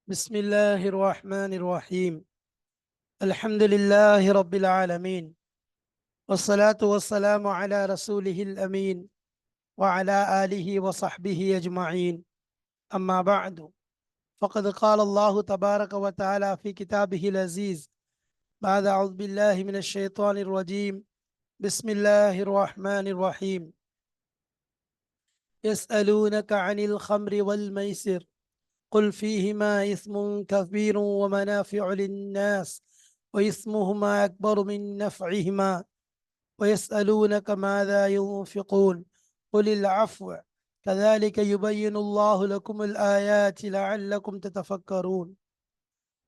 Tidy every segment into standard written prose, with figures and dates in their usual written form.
بسم الله الرحمن الرحيم. الحمد لله رب العالمين، والصلاة والسلام على رسوله الأمين وعلى آله وصحبه أجمعين. أما بعد، فقد قال الله تبارك وتعالى في كتابه العزيز بعد أعوذ بالله من الشيطان الرجيم. بسم الله الرحمن الرحيم. يسألونك عن الخمر والميسر قل فيهما إثم كبير ومنافع للناس وإثمهما أكبر من نفعهما ويسألونك ماذا ينفقون قل العفو كذلك يبين الله لكم الآيات لعلكم تتفكرون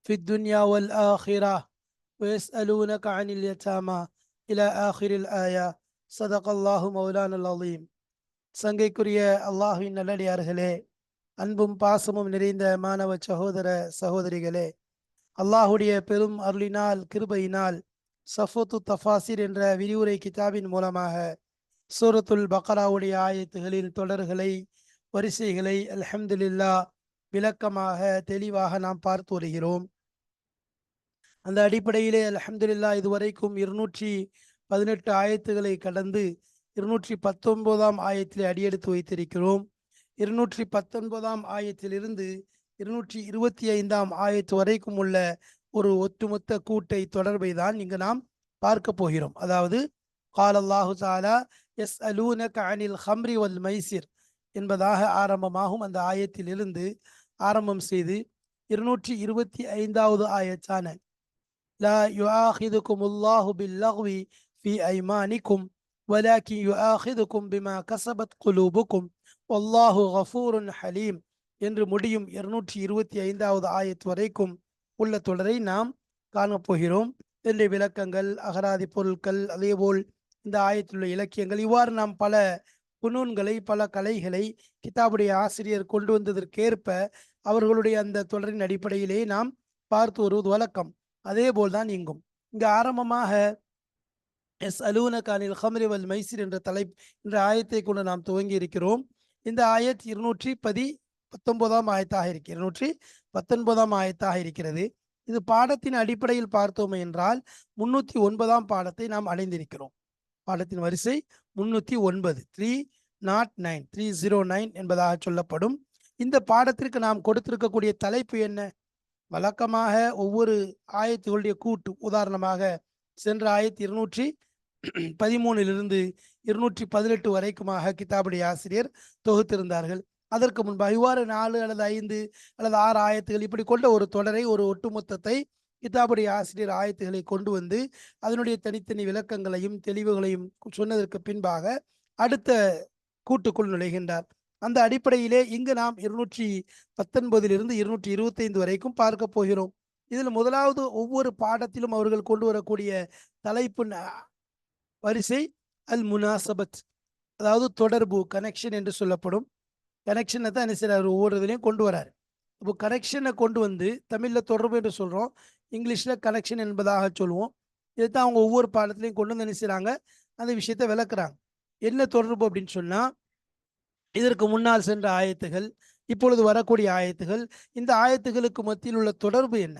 في الدنيا والآخرة ويسألونك عن اليتامى إلى آخر الآية. صدق الله مولانا العظيم. சங்கைக்குரிய அல்லாஹ்வின் நல்லடியார்களே, அன்பும் பாசமும் நிறைந்த மாணவ சகோதர சகோதரிகளே, அல்லாஹுடைய பெரும் அருளினால் கிருபையினால் சஃபத்து தஃபாசிர் என்ற விரிவுரை கிதாபின் மூலமாக சூரத்துல் பக்ராவுடைய ஆயத்துகளின் தொடர்களை வரிசைகளை அல்ஹம்துலில்லாஹ் விளக்கமாக தெளிவாக நாம் பார்த்து வருகிறோம். அந்த அடிப்படையிலே அல்ஹம்துலில்லாஹ் இதுவரைக்கும் 218 ஆயத்துகளை கடந்து 219ஆம் ஆயத்திலே அடியெடுத்து வைத்திருக்கிறோம். 219ஆம் ஆயத்திலிருந்து 225ஆம் ஆயத்து வரைக்கும் உள்ள ஒரு ஒட்டுமொத்த கூட்டை தொடர்பை தான் இங்கு நாம் பார்க்க போகிறோம். அதாவது கால் அல்லாஹு தாலா யஸ்அலூனக அனில் ஹம்ரி வல் மைசிர் என்பதாக ஆரம்பமாகும் அந்த ஆயத்திலிருந்து ஆரம்பம் செய்து 225வது ஆயத்தான லா யுஆஹிதுகுமுல்லாஹு பில்லக்வி ஃபி ஐமானிக்கும் வலாக்கின் யுஆஹிதுகும் பிமா கஸபத் குலூபுக்கும் வல்லாஹு கஃபூருன் ஹலீம் என்று முடியும் 225வது ஆயத்து வரைக்கும் உள்ள தொடரை நாம் காணப்போகிறோம். இதனுடைய விளக்கங்கள், அகராதி பொருட்கள், அதேபோல் இந்த ஆயத்திலுள்ள இலக்கியங்கள், இவ்வாறு நாம் பல புனூன்களை பல கலைகளை கிதாபுடைய ஆசிரியர் கொண்டு வந்ததற்கேற்ப அவர்களுடைய அந்த தொடரின் அடிப்படையிலே நாம் பார்த்து வருவது வழக்கம். அதே போல்தான் இங்கும் இங்கு ஆரம்பமாக யஸ்அலூனக அனில் ஹம்ரி வல் மைசிர் என்ற என்ற ஆயத்தை கொண்டு நாம் துவங்கி இருக்கிறோம். இந்த ஆயத் 219ஆம் ஆயத்தாக இருக்கிறது. 219ஆம் ஆயத்தாக இருக்கிறது. இது பாடத்தின் அடிப்படையில் பார்த்தோம் என்றால் 309ஆம் பாடத்தை நாம் அடைந்திருக்கிறோம். பாடத்தின் வரிசை 309, 309 என்பதாக சொல்லப்படும். இந்த பாடத்திற்கு நாம் கொடுத்திருக்கக்கூடிய தலைப்பு என்ன? வழக்கமாக ஒவ்வொரு ஆயத்துகளுடைய கூட்டு, உதாரணமாக சென்ற ஆயத் 213 218 வரைக்குமாக கிதாபுடைய ஆசிரியர் தொகுத்திருந்தார்கள். அதற்கு முன்பாக இவ்வாறு 4 அல்லது 5 அல்லது 6 ஆயத்துகள் இப்படி கொண்ட ஒரு தொடரை, ஒரு ஒட்டுமொத்தத்தை கிதாபுடைய ஆசிரியர் ஆயத்துகளை கொண்டு வந்து அதனுடைய தனித்தனி விளக்கங்களையும் தெளிவுகளையும் சொன்னதற்கு பின்பாக அடுத்த கூட்டுக்குள் நுழைகின்றார். அந்த அடிப்படையிலே இங்கு நாம் 219 225 வரைக்கும் பார்க்க போகிறோம். இதில் முதலாவது ஒவ்வொரு பாடத்திலும் அவர்கள் கொண்டு வரக்கூடிய தலைப்பு வரிசை அல் முனாசபத், அதாவது தொடர்பு, கனெக்ஷன் என்று சொல்லப்படும். கனெக்ஷனை தான் என்ன செய்யறாரு, ஒவ்வொரு இதுலையும் கொண்டு வராரு. இப்போ கனெக்ஷனை கொண்டு வந்து தமிழில் தொடர்பு என்று சொல்கிறோம், இங்கிலீஷில் கனெக்ஷன் என்பதாக சொல்லுவோம். இதைத்தான் அவங்க ஒவ்வொரு பாடத்திலையும் கொண்டு வந்து என்ன செய்கிறாங்க, அந்த விஷயத்தை விளக்குறாங்க. என்ன தொடர்பு அப்படின்னு சொன்னால், இதற்கு முன்னால் சென்ற ஆயத்துகள், இப்பொழுது வரக்கூடிய ஆயத்துகள், இந்த ஆயத்துகளுக்கு மத்தியில் உள்ள தொடர்பு என்ன,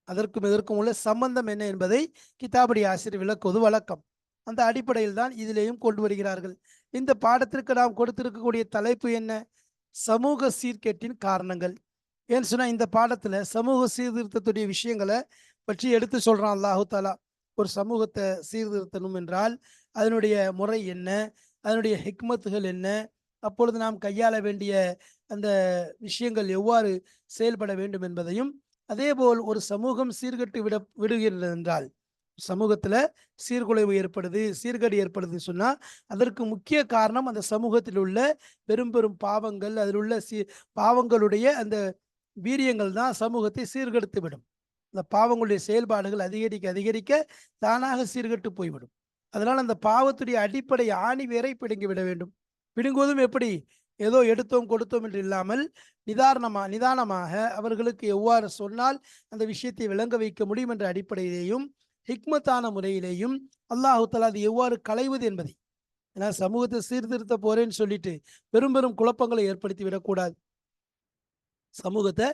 அதற்கும் இதற்கும் உள்ள சம்பந்தம் என்ன என்பதை கிதாபுடைய ஆசிரியர் விளக்குவது வழக்கம். அந்த அடிப்படையில் தான் இதிலேயும் கொண்டு வருகிறார்கள். இந்த பாடத்திற்கு நாம் கொடுத்திருக்கக்கூடிய தலைப்பு என்ன? சமூக சீர்கேட்டின் காரணங்கள். ஏன்னு சொன்னா இந்த பாடத்துல சமூக சீர்திருத்தத்துடைய விஷயங்களை பற்றி எடுத்து சொல்றான் அல்லாஹு தாலா. ஒரு சமூகத்தை சீர்திருத்தணும் என்றால் அதனுடைய முறை என்ன, அதனுடைய ஹிக்மத்துகள் என்ன, அப்பொழுது நாம் கையாள வேண்டிய அந்த விஷயங்கள் எவ்வாறு செயல்பட வேண்டும் என்பதையும், அதே போல் ஒரு சமூகம் சீர்கட்டு விடுகிறது என்றால், சமூகத்துல சீர்குலைவு ஏற்படுது, சீர்கேடு ஏற்படுது சொன்னா அதற்கு முக்கிய காரணம் அந்த சமூகத்தில் உள்ள பெரும் பெரும் பாவங்கள், அதில் உள்ள பாவங்களுடைய அந்த வீரியங்கள் தான் சமூகத்தை சீர்கெடுத்து விடும். அந்த பாவங்களுடைய செயல்பாடுகள் அதிகரிக்க அதிகரிக்க தானாக சீர்கெட்டு போய்விடும். அதனால் அந்த பாவத்துடைய அடிப்படை ஆணி வேரை பிடுங்கி விட வேண்டும். பிடுங்குவதும் எப்படி? ஏதோ எடுத்தோம் கொடுத்தோம் என்று இல்லாமல் நிதானமாக அவர்களுக்கு எவ்வாறு சொன்னால் அந்த விஷயத்தை விளங்க வைக்க முடியும் என்ற அடிப்படையிலேயும் ஹிக்மத்தான முறையிலேயும் அல்லாஹு தஆலா அது எவ்வாறு களைவது என்பதை. ஏன்னா சமூகத்தை சீர்திருத்த போறேன்னு சொல்லிட்டு பெரும் பெரும் குழப்பங்களை ஏற்படுத்தி விடக்கூடாது. சமூகத்தை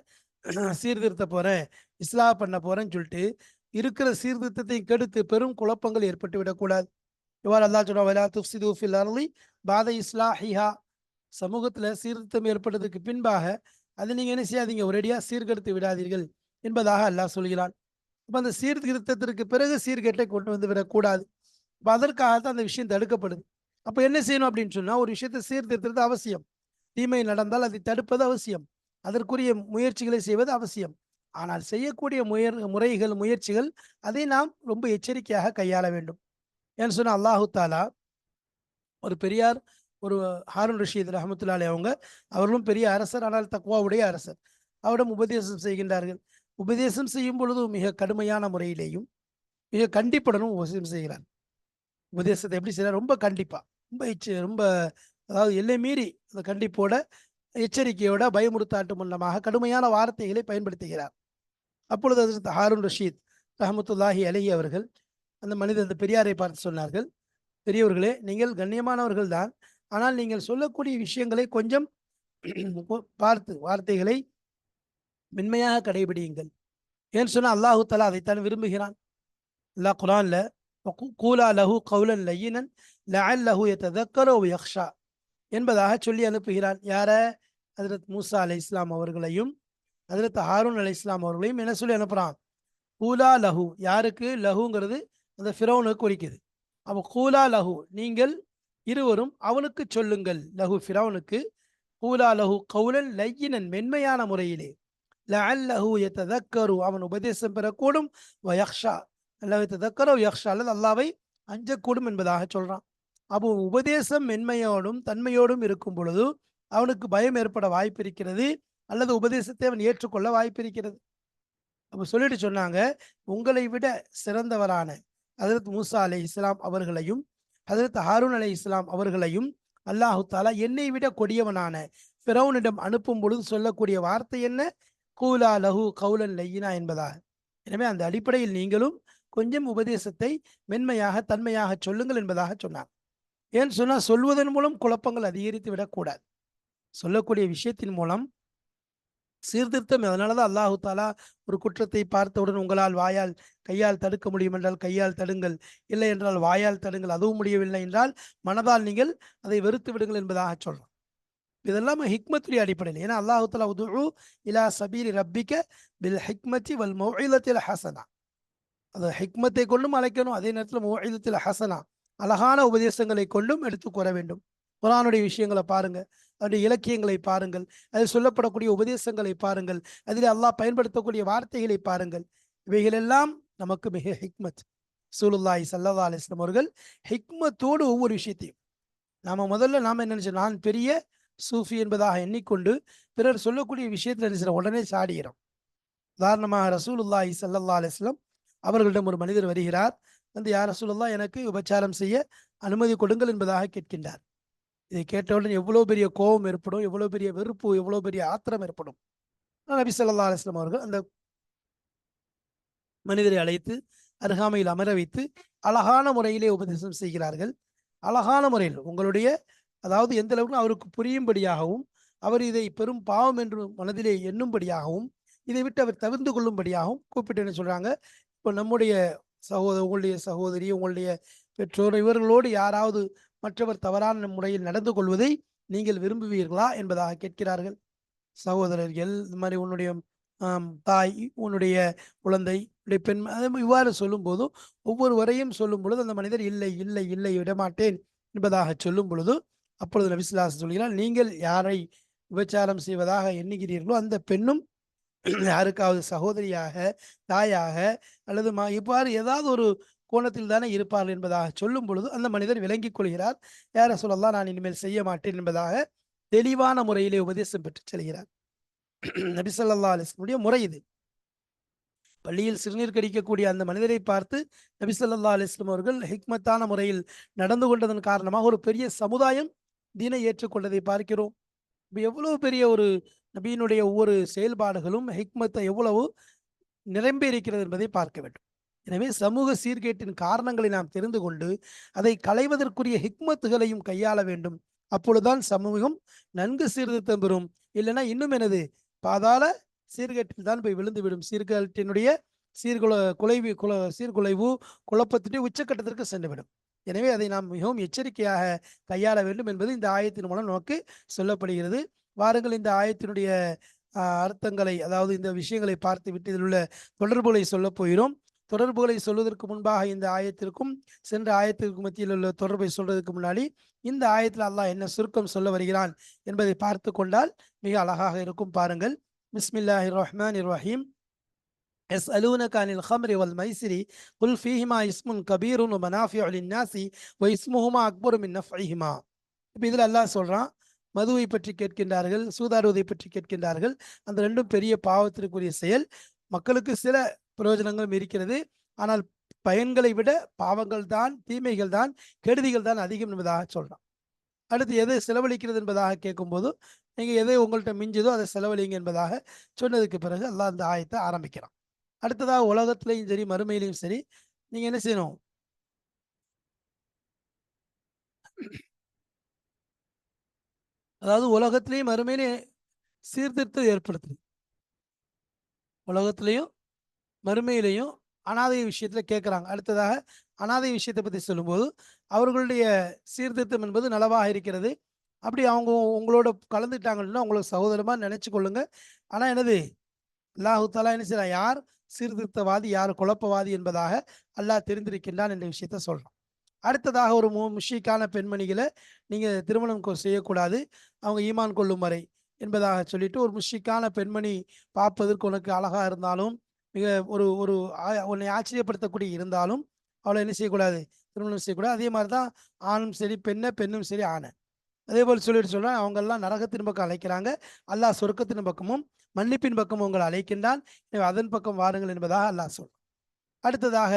சீர்திருத்த போறேன், இஸ்லாம் பண்ண போறேன்னு சொல்லிட்டு இருக்கிற சீர்திருத்தத்தை கெடுத்து பெரும் குழப்பங்கள் ஏற்பட்டு விடக்கூடாது. இவ்வாறு அல்லாஹ் சொல்றான், வலா துஃப்ஸிது ஃபில் அர்லி பாத இஸ்லாஹிஹா. சமூகத்துல சீர்திருத்தம் ஏற்பட்டதுக்கு பின்பாக அதை நீங்க என்ன செய்யாதீங்க, ஒரேடியா சீர்கெடுத்து விடாதீர்கள் என்பதாக அல்லாஹ் சொல்கிறான். அப்ப அந்த சீர்திருத்தத்திற்கு பிறகு சீர்கேட்டை கொண்டு வந்து விடக்கூடாது. அப்ப அதற்காகத்தான் அந்த விஷயம் தடுக்கப்படுது. அப்ப என்ன செய்யணும் அப்படின்னு சொன்னா, ஒரு விஷயத்தை சீர்திருத்துறது அவசியம். தீமை நடந்தால் அதை தடுப்பது அவசியம். அதற்குரிய முயற்சிகளை செய்வது அவசியம். ஆனால் செய்யக்கூடிய முறைகள், முயற்சிகள், அதை நாம் ரொம்ப எச்சரிக்கையாக கையாள வேண்டும். ஏன்னு சொன்னா அல்லாஹு தாலா ஒரு பெரியார், ஒரு ஹாரூன் ரஷீத் ரஹமத்துல்லாஹி அலைஹி அவங்க, அவர்களும் பெரிய அரசர், ஆனால் தக்வாவுடைய அரசர். அவரிடம் உபதேசம் செய்கின்றார்கள். உபதேசம் செய்யும் பொழுது மிக கடுமையான முறையிலேயும் மிக கண்டிப்புடனும் உபதேசம் செய்கிறார். உபதேசத்தை எப்படி செய்யறார்? ரொம்ப கண்டிப்பா, ரொம்ப அதாவது எல்லை மீறி அந்த கண்டிப்போட, எச்சரிக்கையோட, பயமுறுத்தாட்டும் மூலமாக கடுமையான வார்த்தைகளை பயன்படுத்துகிறார். அப்பொழுது ஹஜ்ரத் ஹாரூன் ரஷீத் ரஹமத்துல்லாஹி அலைஹி அவர்கள் அந்த மனிதர், அந்த பெரியாரை பார்த்து சொன்னார்கள், பெரியவர்களே, நீங்கள் கண்ணியமானவர்கள் தான், ஆனால் நீங்கள் சொல்லக்கூடிய விஷயங்களை கொஞ்சம் பார்த்து வார்த்தைகளை மென்மையாக கடைபிடியுங்கள். ஏன்னு சொன்னா அல்லாஹு தஆலா அதைத்தான் விரும்புகிறான். அல்லாஹ் குர்ஆன்ல கூலா லஹு கௌலன் லய்யினன் லஅல்லஹு யததக்கரு அவ் யக்ஷா என்பதாக சொல்லி அனுப்புகிறான். யார? ஹஜ்ரத் மூசா அலைஹிஸ்ஸலாம் அவர்களையும் ஹஜ்ரத் ஹாரூன் அலைஹிஸ்ஸலாம் அவர்களையும் என்ன சொல்லி அனுப்புறான்? கூலா லஹு. யாருக்கு? லஹுங்கிறது அந்த ஃபிரௌனுக்கு குறிக்குது. அப்போ கூலா லஹு, நீங்கள் இருவரும் அவனுக்கு சொல்லுங்கள். லஹு ஃபிரௌனுக்கு. கூலா லஹு கௌலன் லய்யினன், மென்மையான முறையிலே. லஅல்லஹு யததக்கரு, அவன் உபதேசம் பெறக்கூடும். வ யக்ஷா, அல்லாஹ் யததக்கரு யக்ஷா, அல்லது அல்லாஹ்வை அஞ்சக்கூடும் என்பதாக சொல்றான். அப்போ உபதேசம் மென்மையோடும் தன்மையோடும் இருக்கும் பொழுது அவனுக்கு பயம் ஏற்பட வாய்ப்பு இருக்கிறது, அல்லது உபதேசத்தை அவன் ஏற்றுக்கொள்ள வாய்ப்பு இருக்கிறது. அப்போ சொல்லிட்டு சொன்னாங்க, உங்களை விட சிறந்தவரான ஹஜரத் மூசா அலைஹிஸ்ஸலாம் அவர்களையும் ஹஜரத் ஹாரூன் அலைஹிஸ்ஸலாம் அவர்களையும் அல்லாஹு தாலா என்னை விட கொடியவனான ஃபிரௌனிடம் அனுப்பும் பொழுது சொல்லக்கூடிய வார்த்தை என்ன? கூலா லஹு கௌலன் லையினா என்பதாக. எனவே அந்த அடிப்படையில் நீங்களும் கொஞ்சம் உபதேசத்தை மென்மையாக தன்மையாக சொல்லுங்கள் என்பதாக சொன்னார். ஏன்னு சொன்னா, சொல்வதன் மூலம் குழப்பங்கள் அதிகரித்து விடக்கூடாது. சொல்லக்கூடிய விஷயத்தின் மூலம் சீர்திருத்தம். அதனாலதான் அல்லாஹு தாலா ஒரு குற்றத்தை பார்த்தவுடன் உங்களால் வாயால் கையால் தடுக்க முடியும் என்றால் கையால் தடுங்கள், இல்லை என்றால் வாயால் தடுங்கள், அதுவும் முடியவில்லை என்றால் மனதால் நீங்கள் அதை வெறுத்து விடுங்கள் என்பதாக சொல்றோம். இதெல்லாம் ஹிக்மத்துடைய அடிப்படையில். ஏன்னா அல்லாஹு தாலா உதுஉ இலா சபீலி ரப்பிக பில் ஹிக்மத்தி வல் மௌஇலத்தில் ஹசனா, அது ஹிக்மத்தை கொண்டும் அழைக்கணும், அதே நேரத்தில் மௌஇலத்தில் ஹசனா, அழகான உபதேசங்களை கொண்டும் எடுத்து கூற வேண்டும். குர்ஆனுடைய விஷயங்களை பாருங்க, அதனுடைய இலக்கியங்களை பாருங்கள், அதில் சொல்லப்படக்கூடிய உபதேசங்களை பாருங்கள், அதில் அல்லாஹ் பயன்படுத்தக்கூடிய வார்த்தைகளை பாருங்கள். இவைகளெல்லாம் நமக்கு மிக ஹிக்மத். ரசூலுல்லாஹி ஸல்லல்லாஹு அலைஹி வஸல்லம் அவர்கள் ஹிக்மத்தோடு ஒவ்வொரு விஷயத்தையும், முதல்ல என்ன நினைச்சோம், நான் பெரிய சூஃபி என்பதாக எண்ணிக்கொண்டு பிறர் சொல்லக்கூடிய விஷயத்தில் நினைச்சிட உடனே சாடுகிறோம். உதாரணமாக ரசூலுல்லாஹி ஸல்லல்லாஹு அலைஹி வஸல்லம் அவர்களிடம் ஒரு மனிதர் வருகிறார். வந்து, யார் ரசூலுல்லாஹ், எனக்கு விபச்சாரம் செய்ய அனுமதி கொடுங்கள் என்பதாக கேட்கின்றார். இதை கேட்டவுடன் எவ்வளவு பெரிய கோபம் ஏற்படும், எவ்வளவு பெரிய வெறுப்பு, எவ்வளவு பெரிய ஆத்திரம் ஏற்படும். நபி ஸல்லல்லாஹு அலைஹி வஸல்லம் அவர்கள் அந்த மனிதரை அழைத்து அருகாமையில் அமர வைத்து அழகான முறையிலே உபதேசம் செய்கிறார்கள். அழகான முறையில், உங்களுடைய, அதாவது எந்த அளவுக்கு அவருக்கு புரியும்படியாகவும், அவர் இதை பெரும் பாவம் என்று மனதிலே எண்ணும்படியாகவும், இதை விட்டு அவர் தவிர்த்து கொள்ளும்படியாகவும் கூப்பிட்டு என்ன சொல்றாங்க, இப்போ நம்முடைய உங்களுடைய சகோதரி, உங்களுடைய பெற்றோர், இவர்களோடு யாராவது மற்றவர் தவறான முறையில் நடந்து கொள்வதை நீங்கள் விரும்புவீர்களா என்பதாக கேட்கிறார்கள். சகோதரர்கள், இந்த மாதிரி உன்னுடைய தாய், உன்னுடைய குழந்தை, உன்னுடைய பெண், இவ்வாறு சொல்லும் போதும் ஒவ்வொருவரையும் சொல்லும் பொழுது அந்த மனிதர் இல்லை இல்லை இல்லை விடமாட்டேன் என்பதாக சொல்லும் பொழுது, அப்பொழுது நபி ஸல்லல்லாஹு அலைஹி வஸல்லம் சொல்கிறார், நீங்கள் யாரை விபச்சாரம் செய்வதாக எண்ணுகிறீர்களோ அந்த பெண்ணும் யாருக்காவது சகோதரியாக, தாயாக, அல்லது இவ்வாறு ஏதாவது ஒரு கோணத்தில் தானே இருப்பார்கள் என்பதாக சொல்லும் பொழுது அந்த மனிதர் விளங்கிக் கொள்கிறார். யா ரசூலல்லாஹ், நான் இனிமேல் செய்ய மாட்டேன் என்பதாக தெளிவான முறையிலே உபதேசம் பெற்று செல்கிறார். நபி ஸல்லல்லாஹு அலைஹி வஸல்லம் முறை இது. பள்ளியில் சிறுநீர் கடிக்கக்கூடிய அந்த மனிதரை பார்த்து நபி ஸல்லல்லாஹு அலைஹி வஸல்லம் அவர்கள் ஹிக்மத்தான முறையில் நடந்து கொண்டதன் காரணமாக ஒரு பெரிய சமுதாயம் தீனை ஏற்றுக்கொண்டதை பார்க்கிறோம். எவ்வளவு பெரிய ஒரு நபியினுடைய ஒவ்வொரு செயல்பாடுகளும் ஹிக்மத்தை எவ்வளவு நிரம்பி இருக்கிறது என்பதை பார்க்க வேண்டும். எனவே சமூக சீர்கேட்டின் காரணங்களை நாம் தெரிந்து கொண்டு அதை களைவதற்குரிய ஹிக்மத்துகளையும் கையாள வேண்டும். அப்பொழுதுதான் சமூகம் நன்கு சீர்திருத்தம் பெறும். இல்லைன்னா இன்னும் பாதாள சீர்கேட்டில் தான் போய் விழுந்துவிடும். சீர்கேட்டினுடைய சீர்குலைவு குழப்பத்தினுடைய உச்சக்கட்டத்திற்கு சென்றுவிடும். எனவே அதை நாம் மிகவும் எச்சரிக்கையாக கையாள வேண்டும் என்பது இந்த ஆயத்தின் மூலம் நமக்கு சொல்லப்படுகிறது. வாருங்கள் இந்த ஆயத்தினுடைய அர்த்தங்களை, அதாவது இந்த விஷயங்களை பார்த்து விட்டு இதில் உள்ள தொடர்புகளை சொல்லப் போகிறோம். தொடர்புகளை சொல்வதற்கு முன்பாக இந்த ஆயத்திற்கும் சென்ற ஆயத்திற்கும் மத்தியில் உள்ள தொடர்பை சொல்றதுக்கு முன்னாடி இந்த ஆயத்தில் அல்லாஹ் என்ன சுருக்கம் சொல்ல வருகிறான் என்பதை பார்த்து கொண்டால் மிக அழகாக இருக்கும். பாருங்கள். பிஸ்மில்லாஹிர் ரஹ்மானிர் ரஹீம். يسألونك عن الخمر والميسر قل فيهما اسم كبير ومنافع للناس واسمهما أكبر من نفعهما. இப்போ இதில் அல்லாஹ் சொல்றான், மதுவை பற்றி கேட்கின்றார்கள், சூதாடுவதை பற்றி கேட்கின்றார்கள். அந்த ரெண்டும் பெரிய பாவத்திற்குரிய செயல். மக்களுக்கு சில பிரயோஜனங்களும் இருக்கிறது, ஆனால் பயன்களை விட பாவங்கள் தான், தீமைகள் தான், கெடுதிகள் தான் அதிகம் என்பதாக சொல்றான். அடுத்து எதை செலவழிக்கிறது என்பதாக கேட்கும்போது நீங்க எதை உங்கள்கிட்ட மிஞ்சதோ அதை செலவழிங்க என்பதாக சொன்னதுக்கு பிறகு அல்லாஹ் அந்த ஆயத்தை ஆரம்பிக்கிறான். அடுத்ததாக உலகத்திலையும் சரி மறுமையிலையும் சரி நீங்க என்ன செய்யணும்? அதாவது உலகத்திலையும் மறுமையிலையும் சீர்திருத்தம் ஏற்படுத்துது. உலகத்திலையும் மறுமையிலையும் அனாதை விஷயத்துல கேட்குறாங்க. அடுத்ததாக அனாதை விஷயத்தை பற்றி சொல்லும்போது அவர்களுடைய சீர்திருத்தம் என்பது நலவாக இருக்கிறது. அப்படி அவங்க உங்களோட கலந்துட்டாங்கன்னா உங்களுக்கு சகோதரமா நினைச்சு கொள்ளுங்க. ஆனா என்னது, அல்லாஹு தாலா என்ன செய்யலாம், யார் சீர்திருத்தவாதி யார் குழப்பவாதி என்பதாக அல்லாஹ் தெரிந்திருக்கின்றான் என்ற விஷயத்த சொல்றான். அடுத்ததாக ஒரு முஷிக்கான பெண்மணிகளை நீங்க திருமணம் செய்யக்கூடாது, அவங்க ஈமான் கொள்ளும் வரை என்பதாக சொல்லிட்டு, ஒரு முஷிக்கான பெண்மணி பார்ப்பதற்கு உனக்கு அழகா இருந்தாலும் மிக ஒரு ஒரு உன்னை ஆச்சரியப்படுத்தக்கூடிய இருந்தாலும் அவளை என்ன செய்யக்கூடாது, திருமணம் செய்யக்கூடாது. அதே மாதிரி தான் ஆணும் சரி பெண்ணும் சரி ஆணை அதே போல் சொல்லிட்டு சொல்றான், அவங்க எல்லாம் நரகத்தின் பக்கம் அழைக்கிறாங்க, அல்லாஹ் சொர்க்கத்தின் பக்கமும் மன்னிப்பின் பக்கமும் உங்களை அழைக்கின்றான், அதன் பக்கம் வாருங்கள் என்பதாக அல்லாஹ் சொல்றான். அடுத்ததாக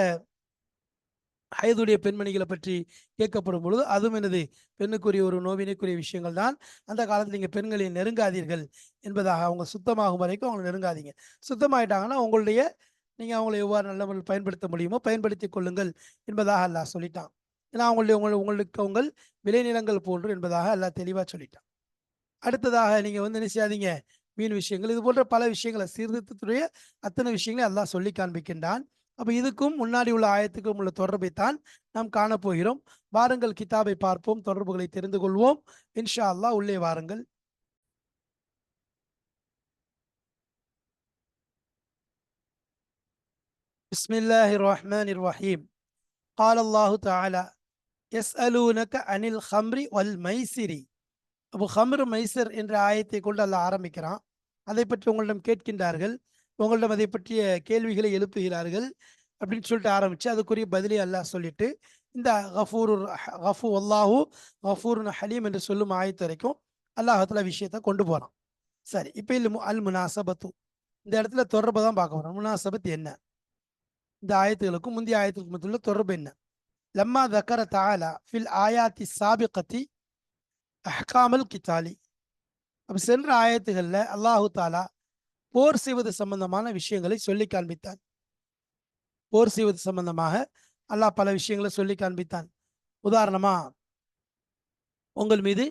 ஹயதுடைய பெண்மணிகளை பற்றி கேட்கப்படும் பொழுது அதுவும் என்னது, பெண்ணுக்குரிய ஒரு நோவினைக்குரிய விஷயங்கள் தான். அந்த காலத்தில் நீங்கள் பெண்களை நெருங்காதீர்கள் என்பதாக, அவங்க சுத்தமாகும் வரைக்கும் அவங்களை நெருங்காதீங்க. சுத்தமாயிட்டாங்கன்னா உங்களுடைய நீங்கள் அவங்களை எவ்வாறு நல்ல முறையில் பயன்படுத்த முடியுமோ பயன்படுத்தி கொள்ளுங்கள் என்பதாக அல்லாஹ் சொல்லிட்டான். ஏன்னா உங்களுக்கு உங்கள் விளைநிலங்கள் போன்று என்பதாக அல்லாஹ் தெளிவாக சொல்லிட்டான். அடுத்ததாக நீங்கள் வந்து என்ன செய்யாதீங்க, மீன் விஷயங்கள் இது போன்ற பல விஷயங்களை, சீர்திருத்தத்துடைய அத்தனை விஷயங்களையும் அல்லாஹ் சொல்லி காண்பிக்கின்றான். அப்ப இதுக்கும் முன்னாடி உள்ள ஆயத்துக்கும் உள்ள தொடர்பை தான் நாம் காணப்போகிறோம். வாருங்கள் கிதாபை பார்ப்போம், தொடர்புகளை தெரிந்து கொள்வோம் இன்ஷா அல்லாஹ். உள்ளே வாருங்கள். பிஸ்மில்லாஹிர் ரஹ்மானிர் ரஹீம். قال الله تعالى يسألونك عن الخمر والميسر. அப்போ ஹம்ர் மைசர் என்ற ஆயத்தை கொண்டு அல்லாஹ் ஆரம்பிக்கிறான். அதை பற்றி உங்களிடம் கேட்கின்றார்கள், உங்களிடம் அதை பற்றிய கேள்விகளை எழுப்புகிறார்கள் அப்படின்னு சொல்லிட்டு ஆரம்பிச்சு அதுக்குரிய பதிலை அல்லாஹ் சொல்லிட்டு இந்த அல்லாஹூ கஃபூருன் ஹலீம் என்று சொல்லும் ஆயத்து வரைக்கும் அல்லாஹத்துல விஷயத்தை கொண்டு போறான். சரி, இப்போ இல்லை அல் முனாசபத்து, இந்த இடத்துல தொடர்பை தான் பார்க்க போறோம். முனாசபத் என்ன, இந்த ஆயத்துகளுக்கும் முந்தைய ஆயத்துக்கும் மத்தியுள்ள தொடர்பு என்ன? லம்மா தக்கர தஆலா ஃபில் ஆயாத்தி சாபிகத்தி அஹ்காமல் கித்தாலி. அப்ப சென்ற ஆயத்துகள்ல அல்லாஹு தாலா போர் செய்வது சம்பந்தமான விஷயங்களை சொல்லி காண்பித்தான். போர் செய்வது சம்பந்தமாக அல்லாஹ் பல விஷயங்களை சொல்லி காண்பித்தான். உதாரணமா, உங்கள் மீது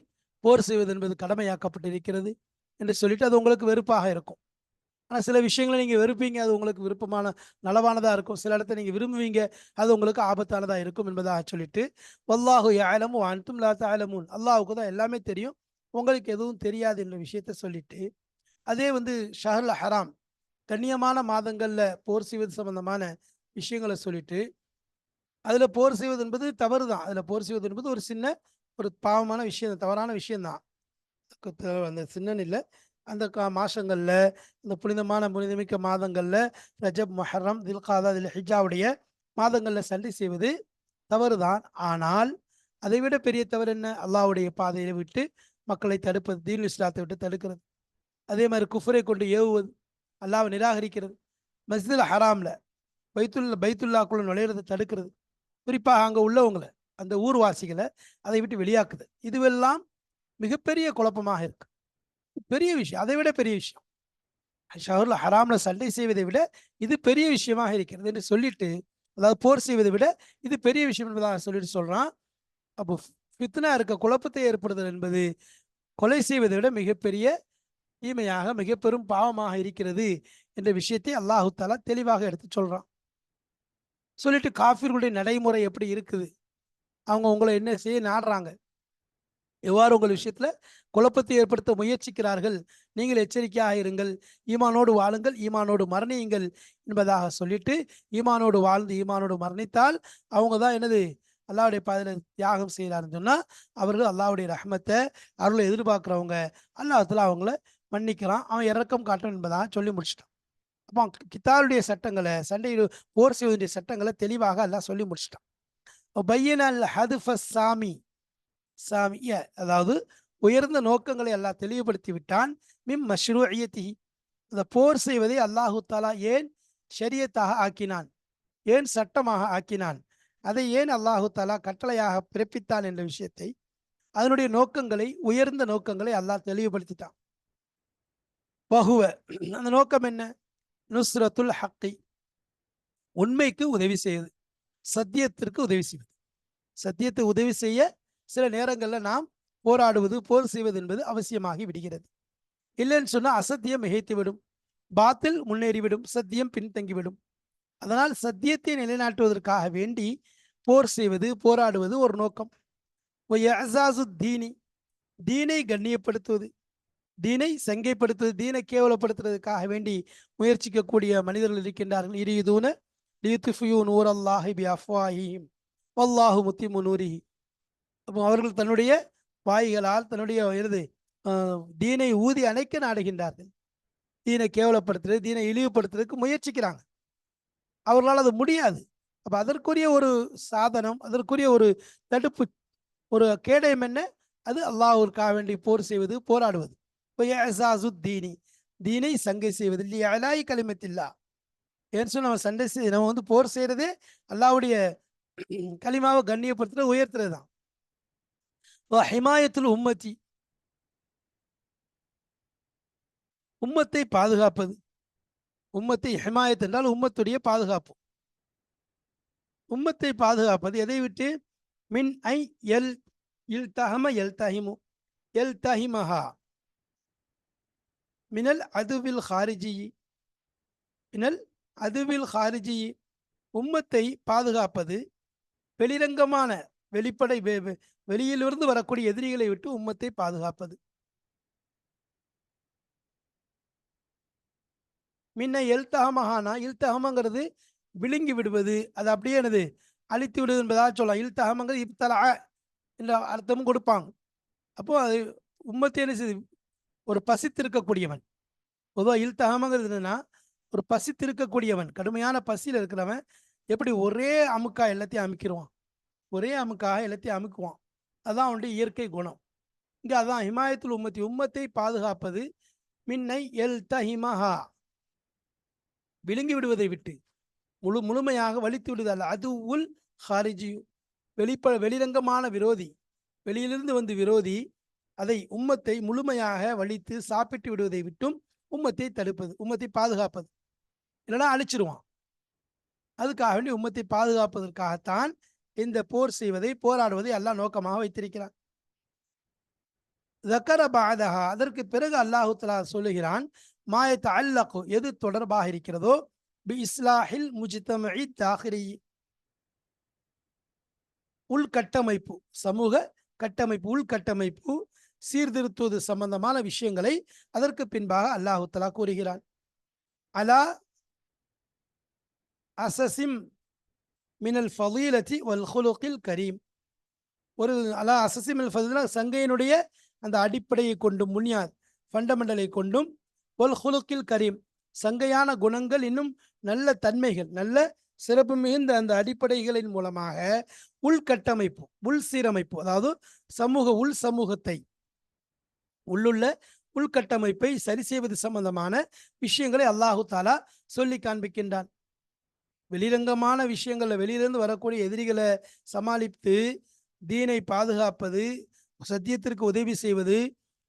போர் செய்வது என்பது கடமையாக்கப்பட்டிருக்கிறது என்று சொல்லிட்டு அது உங்களுக்கு வெறுப்பாக இருக்கும். ஆனால் சில விஷயங்களை நீங்கள் வெறுப்பீங்க, அது உங்களுக்கு விருப்பமான நலவானதாக இருக்கும். சில இடத்த நீங்கள் விரும்புவீங்க, அது உங்களுக்கு ஆபத்தானதாக இருக்கும் என்பதாக சொல்லிட்டு வல்லாஹு யஅலமு வ அன்தும் லா தஅலமூன், அல்லாஹுக்கு தான் எல்லாமே தெரியும், உங்களுக்கு எதுவும் தெரியாது என்ற விஷயத்த சொல்லிட்டு, அதே வந்து ஷஹ்ருல் ஹராம் கண்ணியமான மாதங்கள்ல போர் செய்வது சம்பந்தமான விஷயங்களை சொல்லிட்டு, அதுல போர் செய்வது என்பது தவறு தான், அதுல போர் செய்வது என்பது ஒரு சின்ன ஒரு பாவமான விஷயம், தவறான விஷயம்தான். அந்த சின்னன்னு இல்லை, அந்த மாசங்கள்ல, இந்த புனிதமிக்க மாதங்கள்ல, ரஜப், முஹர்ரம், தில்காதா, தில்ஹிஜ்ஜாவுடைய மாதங்கள்ல சண்டை செய்வது தவறுதான். ஆனால் அதை விட பெரிய தவறு என்ன, அல்லாஹ்வுடைய பாதையை விட்டு மக்களை தடுப்பது, தீன் இஸ்லாத்தை விட்டு தடுக்கிறது. அதே மாதிரி குஃபரை கொண்டு ஏவுவது, அல்லாஹ்வை நிராகரிக்கிறது, மஸ்ஜிதுல் ஹராம்ல பைத்துல்லாக்குள்ள நுழையிறதை தடுக்கிறது, குறிப்பாக அங்க உள்ளவங்களை, அந்த ஊர்வாசிகளை அதை விட்டு வெளியாக்குது. இதுவெல்லாம் மிகப்பெரிய குழப்பமாக இருக்கு. பெரிய விஷயம், அதை விட பெரிய விஷயம். ஷஹ்ருல் ஹராம்ல சண்டை செய்வதை விட இது பெரிய விஷயமாக இருக்கிறது என்று சொல்லிட்டு, அதாவது போர் செய்வதை விட இது பெரிய விஷயம் என்பதாக சொல்லிட்டு சொல்றான். அப்போ ஃபித்னா இருக்க, குழப்பத்தை ஏற்படுதல் என்பது கொலை செய்வதை விட மிகப்பெரிய தீமையாக மிக பெரும் பாவமாக இருக்கிறது என்ற விஷயத்தை அல்லாஹு தாலா தெளிவாக எடுத்து சொல்றான். சொல்லிட்டு காஃபிர்களுடைய நடைமுறை எப்படி இருக்குது, அவங்க உங்களை என்ன செய்ய நாடுறாங்க, எவ்வாறு உங்கள் விஷயத்துல குழப்பத்தை ஏற்படுத்த முயற்சிக்கிறார்கள், நீங்கள் எச்சரிக்கையாக இருங்கள், ஈமானோடு வாழுங்கள், ஈமானோடு மரணியுங்கள் என்பதாக சொல்லிட்டு, ஈமானோடு வாழ்ந்து ஈமானோடு மரணித்தால் அவங்க தான் என்னது அல்லாவுடைய பாதையில் தியாகம் செய்யறாருன்னு சொன்னா அவர்கள் அல்லாவுடைய ரஹ்மத்தை அருளை எதிர்பார்க்கிறவங்க. அல்லாஹ்தாலா அவங்கள மன்னிக்கிறான், அவன் இறக்கம் காட்டும் என்பதாக சொல்லி முடிச்சிட்டான். அப்போ கித்தாருடைய சட்டங்களை, சண்டையில் போர் செய்வதனுடைய சட்டங்களை தெளிவாக எல்லாம் சொல்லி முடிச்சிட்டான். பையனல் ஹதுஃப சாமி சாமிய, அதாவது உயர்ந்த நோக்கங்களை எல்லாம் தெளிவுபடுத்தி விட்டான். மிம் மஷ்ரூஇயத்திஹி, அந்த போர் செய்வதை அல்லாஹு தாலா ஏன் ஷரியத்தாக ஆக்கினான், ஏன் சட்டமாக ஆக்கினான், அதை ஏன் அல்லாஹு தாலா கட்டளையாக பிறப்பித்தான் என்ற விஷயத்தை, அதனுடைய நோக்கங்களை, உயர்ந்த நோக்கங்களை அல்லாஹ் தெளிவுபடுத்திட்டான். வஹுவ, அந்த நோக்கம் என்ன? நுஸ்ரத்துல் ஹக்கி, உண்மைக்கு உதவி செய்வது, சத்தியத்திற்கு உதவி செய்வது. சத்தியத்தை உதவி செய்ய சில நேரங்களில் நாம் போராடுவது, போர் செய்வது என்பது அவசியமாகி விடுகிறது. இல்லைன்னு சொன்னால் அசத்தியம் மிகைத்துவிடும், பாத்தில் முன்னேறிவிடும், சத்தியம் பின்தங்கிவிடும். அதனால் சத்தியத்தை நிலைநாட்டுவதற்காக வேண்டி போர் செய்வது, போராடுவது ஒரு நோக்கம். தீனி, தீனை கண்ணியப்படுத்துவது, தீனை சங்கைப்படுத்துவது, தீனை கேவலப்படுத்துவதற்காக வேண்டி முயற்சிக்கக்கூடிய மனிதர்கள் இருக்கின்றார்கள். இரியுதூன லியுத்ஃபியூ நூரல்லாஹி பிஅஃப்வாஹிஹிம் வல்லாஹு முத்திம்மு நூரிஹி. அப்போ அவர்கள் தன்னுடைய வாய்களால் தன்னுடைய தீனை ஊதி அணைக்க நாடுகின்றார்கள். தீனை கேவலப்படுத்துறது, தீனை இழிவுபடுத்துறதுக்கு முயற்சிக்கிறாங்க. அவர்களால் அது முடியாது. அப்போ அதற்குரிய ஒரு சாதனம், அதற்குரிய ஒரு தடுப்பு, ஒரு கேடயம் என்ன? அது அல்லாஹ்விற்காக வேண்டி போர் செய்வது, போராடுவது. தீனி, தீனை சங்கை செய்வது. இல்லையா அலாய் கலிமத்தில்லா, ஏன்னு சொன்ன நம்ம சண்டை நம்ம போர் செய்யறதே அல்லாஹ்வுடைய கலிமாவை கண்ணியப்படுத்துறது, உயர்த்துறது தான். ஹிமாயத்துல் உம்மத்தி, உம்மத்தை பாதுகாப்பது. உம்மத்தை ஹிமாயத் என்றால் உம்மத்துடைய பாதுகாப்பு. உம்மத்தை பாதுகாப்பது எதை விட்டு? மின் ஐ எல் இல் தஹம எல் தஹிமு எல் தஹிமஹா மினல் அதுவில் ஹாரிஜி, மினல் அதுவில் ஹாரிஜி. உம்மத்தை பாதுகாப்பது வெளிரங்கமான, வெளிப்படை, வெளியிலிருந்து வரக்கூடிய எதிரிகளை விட்டு உம்மத்தை பாதுகாப்பது. முன்ன எல்தஹமஹானா, இல்தஹமங்கிறது விழுங்கி விடுவது, அது அப்படியே என்னது அழித்து விடுவது என்பதாக சொல்லலாம். இல்தஹமங்கிறது இப்தலா என்ற அர்த்தமும் கொடுப்பாங்க. அப்போ அது உம்மத்தை என்ன செய்து, ஒரு பசித்திருக்கக்கூடியவன். பொதுவாக இல்தஹமங்கிறது என்னன்னா, ஒரு பசித்திருக்கக்கூடியவன், கடுமையான பசியில் இருக்கிறவன் எப்படி ஒரே அமுக்கா எல்லாத்தையும் அமுக்கிடுவான், ஒரே அமுக்காக எல்லாத்தையும் அமுக்குவான். அதுதான் அவனுடைய இயற்கை குணம். இங்கே அதான் ஹிமாயத்துல் உம்மத்தி, உம்மத்தை பாதுகாப்பது. மின்னை எல் தஹிமஹா, விழுங்கி விடுவதை விட்டு, முழுமையாக வலித்து விடுதல். அது உல் ஹாரிஜி, வெளிரங்கமான விரோதி, வெளியிலிருந்து விரோதி அதை உம்மத்தை முழுமையாக வலித்து சாப்பிட்டு விடுவதை விட்டும் உம்மத்தை தடுப்பது, உம்மத்தை பாதுகாப்பது. இல்லைன்னா அழிச்சிருவான். அதுக்காக வேண்டி உம்மத்தை பாதுகாப்பதற்காகத்தான் இந்த போர் செய்வதை, போராடுவதை அல்லாஹ் நோக்கமாக வைத்திருக்கிறான். அதற்கு பிறகு அல்லாஹு தஆலா சொல்லுகிறான், மாயத் அல்லகு, எது தொடர்பாக இருக்கிறதோ, பி இஸ்லாஹில் முஜ்தமஇ தாஹிரி, உள்கட்டமைப்பு, சமூக கட்டமைப்பு, உள்கட்டமைப்பு சீர்திருத்துவது சம்பந்தமான விஷயங்களை அதற்கு பின்பாக அல்லாஹு தஆலா கூறுகிறான். அலா அசசிம் மினல் ஃபலீலத்தி வல் குலுகில் கரீம், ஒரு அலா அசசிம் மினல் ஃபலீலா, சங்கையினுடைய அந்த அடிப்படையை கொண்டும், முன்யாத் ஃபண்டமெண்டலை கொண்டும், வல் குலுகில் கரீம், சங்கையான குணங்கள், இன்னும் நல்ல தன்மைகள், நல்ல சிறப்பு மிகுந்த அந்த அடிப்படைகளின் மூலமாக உள்கட்டமைப்பு, உள் சீரமைப்பு, அதாவது உள் சமூகத்தை, உள்ளுள்ள உள்கட்டமைப்பை சரி செய்வது சம்பந்தமான விஷயங்களை அல்லாஹு தாலா சொல்லி காண்பிக்கின்றான். வெளிரங்கமான விஷயங்கள்ல வெளியிலிருந்து வரக்கூடிய எதிரிகளை சமாளித்து தீனை பாதுகாப்பது, சத்தியத்திற்கு உதவி செய்வது,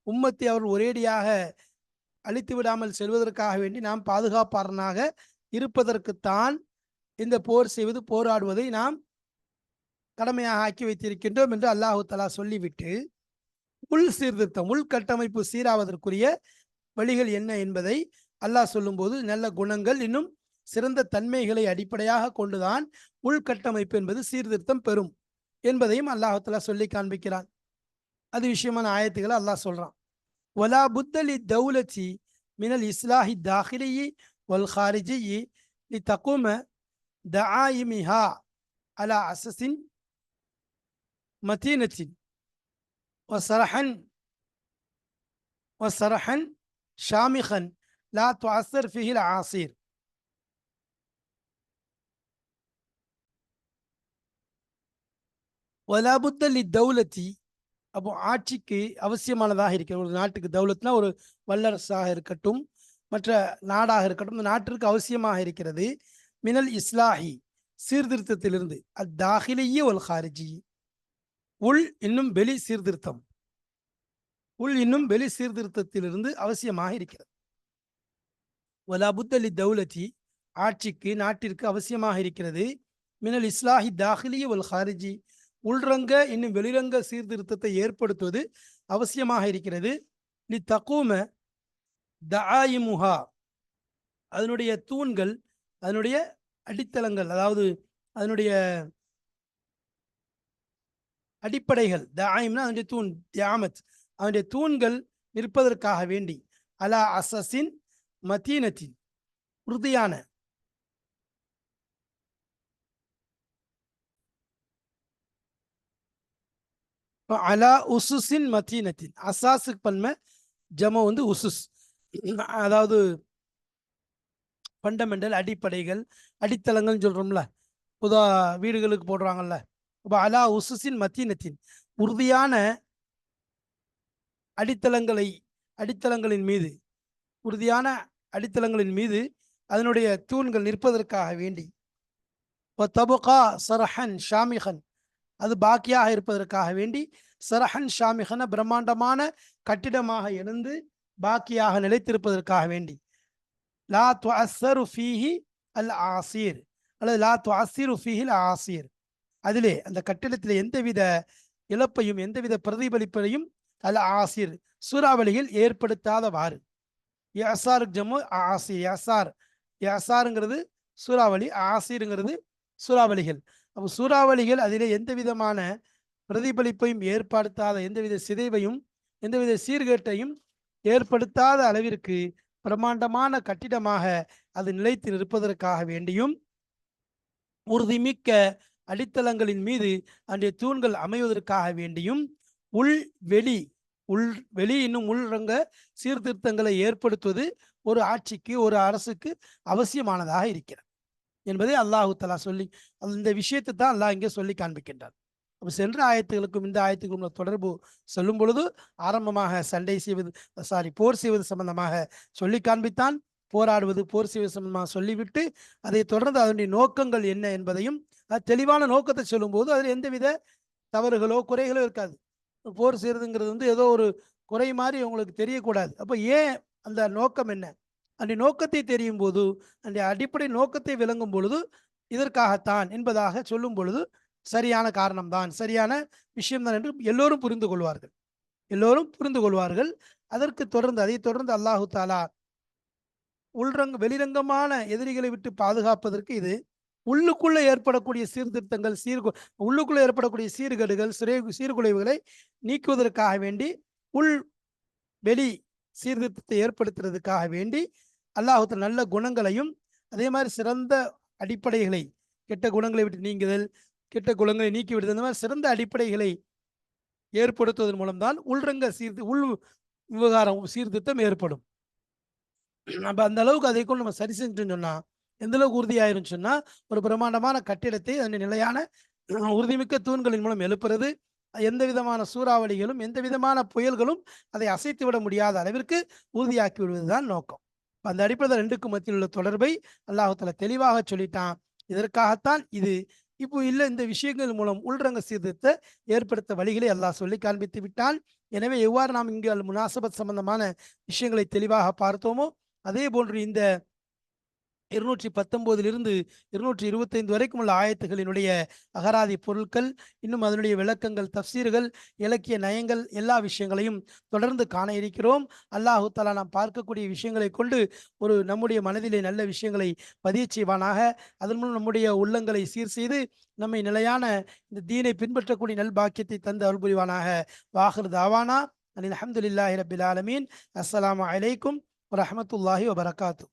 உம்மத்தை அவர் ஒரேடியாக அழித்து விடாமல் செல்வதற்காக வேண்டி நாம் பாதுகாப்பாளனாக இருப்பதற்குத்தான் இந்த போர் செய்வது, போராடுவதை நாம் கடமையாக ஆக்கி வைத்திருக்கின்றோம் என்று அல்லாஹு தஆலா சொல்லிவிட்டு, உள் சீர்திருத்தம், உள்கட்டமைப்பு சீராவதற்குரிய வழிகள் என்ன என்பதை அல்லாஹ் சொல்லும்போது நல்ல குணங்கள் இன்னும் சிறந்த தன்மைகளை அடிப்படையாக கொண்டுதான் உள்கட்டமைப்பு என்பது சீர்திருத்தம் பெறும் என்பதையும் அல்லாஹ் சொல்லி காண்பிக்கிறான். அது விஷயமான ஆயத்துக்களை அல்லாஹ் சொல்றான். வலா புத்தலி தௌலத்தி மினல் இஸ்லாஹி தாஹிலியி வல் ஹாரிஜியி லி தகும தஆயிமிஹா அலா அசஸின் மதீனத்தின் வசரஹன் வசரஹன் ஷாமிகன் லா துஅஸ்ஸர் ஃபிஹில் ஆசிர். வலா புத்தலி தௌலத்தி, அப்போ ஆட்சிக்கு அவசியமானதாக இருக்கிற ஒரு நாட்டுக்கு, தௌலத்னா ஒரு வல்லரசாக இருக்கட்டும் மற்ற நாடாக இருக்கட்டும், இந்த நாட்டிற்கு அவசியமாக இருக்கிறது மினல் இஸ்லாஹி, சீர்திருத்தத்திலிருந்து, அத்தாஹிலியே ஒல் ஹாரிஜி, உள் இன்னும் வெளி சீர்திருத்தம், உள் இன்னும் வெளி சீர்திருத்தத்திலிருந்து அவசியமாக இருக்கிறது. வலா புத்தலி தௌலத்தி, ஆட்சிக்கு நாட்டிற்கு அவசியமாக இருக்கிறது மினல் இஸ்லாஹி தாஹிலியே ஒல் ஹாரிஜி, உள்ரங்க இன்னும் வெளிரங்க சீர்திருத்தத்தை ஏற்படுத்துவது அவசியமாக இருக்கிறது. லி தகூம தஆயிமுஹா, அதனுடைய தூண்கள், அதனுடைய அடித்தளங்கள், அதாவது அதனுடைய அடிப்படைகள், தஆயிம்னா அதனுடைய தூண், தியாமத் அதனுடைய தூண்கள் நிற்பதற்காக வேண்டி, அலா அசஸின் மதீனத்தின், உறுதியான, அலா உசுசின் மதீனத்தின், அசாசுக்கு பன்மை, ஜம வந்து உசுஸ், அதாவது ஃபண்டமெண்டல், அடிப்படைகள், அடித்தளங்கள் சொல்றோம்ல, புதா வீடுகளுக்கு போடுறாங்கல்ல. அப்போ அலா உசுசின் மத்தீனத்தின், உறுதியான அடித்தளங்களை, அடித்தளங்களின் மீது, உறுதியான அடித்தளங்களின் மீது அதனுடைய தூண்கள் நிற்பதற்காக வேண்டி, தபுகா சரஹன் ஷாமிகன், அது பாக்கியாக இருப்பதற்காக வேண்டி, சரஹன் ஷாமிகன பிரம்மாண்டமான கட்டிடமாக எழுந்து பாக்கியாக நிலைத்திருப்பதற்காக வேண்டி, லா துஅஸ்ஸரு ஃபீஹி அல் ஆசீர், அல்லது லா துஅஸ்ஸிரு ஃபீஹில் ஆசீர், அதிலே அந்த கட்டிடத்திலே எந்தவித இழப்பையும் எந்தவித பிரதிபலிப்பையும் அல் ஆசீர் சூறாவளிகள் ஏற்படுத்தாதவாறு. யசாருக்கு ஜம்மு ஆசீர், யசார், யசாருங்கிறது சூறாவளி, ஆசீருங்கிறது சூறாவளிகள். அப்போ சூறாவளிகள் அதிலே எந்த விதமான பிரதிபலிப்பையும் ஏற்படுத்தாத, எந்தவித சிதைவையும் எந்தவித சீர்கேட்டையும் ஏற்படுத்தாத அளவிற்கு பிரம்மாண்டமான கட்டிடமாக அது நிலைத்து நிற்பதற்காக வேண்டியும், உறுதிமிக்க அடித்தளங்களின் மீது அன்றைய தூண்கள் அமைவதற்காக வேண்டியும், உள் வெளி, உள் வெளி இன்னும் உள்ரங்க சீர்திருத்தங்களை ஏற்படுத்துவது ஒரு ஆட்சிக்கு, ஒரு அரசுக்கு அவசியமானதாக இருக்கிறது என்பதை அல்லாஹு தஆலா சொல்லி, இந்த விஷயத்தை தான் அல்லாஹ் இங்கே சொல்லி காண்பிக்கின்றார். அப்போ சென்ற ஆயத்துகளுக்கும் இந்த ஆயத்துக்கும் தொடர்பு சொல்லும் பொழுது ஆரம்பமாக சண்டை செய்வது, போர் செய்வது சம்பந்தமாக சொல்லி காண்பித்தான். போராடுவது, போர் செய்வது சம்பந்தமாக சொல்லிவிட்டு அதை தொடர்ந்து அதனுடைய நோக்கங்கள் என்ன என்பதையும், தெளிவான நோக்கத்தை சொல்லும்போது அதில் எந்தவித தவறுகளோ குறைகளோ இருக்காது. போர் செய்யறதுங்கிறது வந்து ஏதோ ஒரு குறை மாதிரி உங்களுக்கு தெரியக்கூடாது. அப்போ ஏன், அந்த நோக்கம் என்ன, அந்த நோக்கத்தை தெரியும் போது, அந்த அடிப்படை நோக்கத்தை விளங்கும் பொழுது, இதற்காகத்தான் என்பதாக சொல்லும் பொழுது சரியான காரணம்தான், சரியான விஷயம்தான் என்று எல்லோரும் புரிந்து கொள்வார்கள், எல்லோரும் புரிந்து கொள்வார்கள். அதற்கு தொடர்ந்து, அதை தொடர்ந்து அல்லாஹு தாலா உள்ரங்க வெளிரங்கமான எதிரிகளை விட்டு பாதுகாப்பதற்கு, இது உள்ளுக்குள்ள ஏற்படக்கூடிய சீர்திருத்தங்கள், உள்ளுக்குள்ள ஏற்படக்கூடிய சீர்கேடுகள், சீர்குலைவுகளை நீக்குவதற்காக வேண்டி, உள் வெளி சீர்திருத்தத்தை ஏற்படுத்துறதுக்காக வேண்டி அல்லாஹ் நல்ல குணங்களையும் அதே மாதிரி சிறந்த அடிப்படைகளை, கெட்ட குணங்களை விட்டு நீங்குதல், கெட்ட குணங்களை நீக்கி விடுதல், இந்த மாதிரி சிறந்த அடிப்படைகளை ஏற்படுத்துவதன் மூலம்தான் உள்ரங்க உள் விவகாரம் சீர்திருத்தம் ஏற்படும். நம்ம அந்த அளவுக்கு அதை கொண்டு நம்ம சரி செஞ்சுன்னு சொன்னா, எந்த அளவுக்கு உறுதியாயிரும் சொன்னா, ஒரு பிரம்மாண்டமான கட்டிடத்தை அந்த நிலையான உறுதிமிக்க தூண்களின் மூலம் எழுப்புறது, எந்த விதமான சூறாவளிகளும் எந்த விதமான புயல்களும் அதை அசைத்து விட முடியாத அளவிற்கு உறுதியாக்கி விடுவதுதான் நோக்கம். அந்த அடிப்படையில் ரெண்டுக்கும் மத்தியில் உள்ள தொடர்பை அல்லாஹ் தஆலா தெளிவாக சொல்லிட்டான். இதற்காகத்தான் இது. இப்போ இல்லை, இந்த விஷயங்கள் மூலம் உள்ரங்க சீர்திருத்தத்தை ஏற்படுத்த வழிகளை அல்லாஹ் சொல்லி காண்பித்து விட்டான். எனவே எவ்வாறு நாம் இங்கு அல் முனாசபத் சம்பந்தமான விஷயங்களை தெளிவாக பார்த்தோமோ, அதே போன்று இந்த 219 225 வரைக்கும் உள்ள ஆயத்துகளினுடைய அகராதி பொருட்கள், இன்னும் அதனுடைய விளக்கங்கள், தஃப்சீர்கள், இலக்கிய நயங்கள் எல்லா விஷயங்களையும் தொடர்ந்து காண இருக்கிறோம். அல்லாஹு தஆலா நாம் பார்க்கக்கூடிய விஷயங்களை கொண்டு நம்முடைய மனதிலே நல்ல விஷயங்களை பதியச் செய்வானாக. அதன் மூலம் நம்முடைய உள்ளங்களை சீர் செய்து நம்மை நிலையான இந்த தீனை பின்பற்றக்கூடிய நல்பாக்கியத்தை தந்து அருள் புரிவானாக. வாஹிர் தாவானா அனில் ஹம்துலில்லாஹி ரப்பில் ஆலமீன். அஸ்ஸலாமு அலைக்கும் வரஹ்மத்துல்லாஹி வபரகாத்துஹு.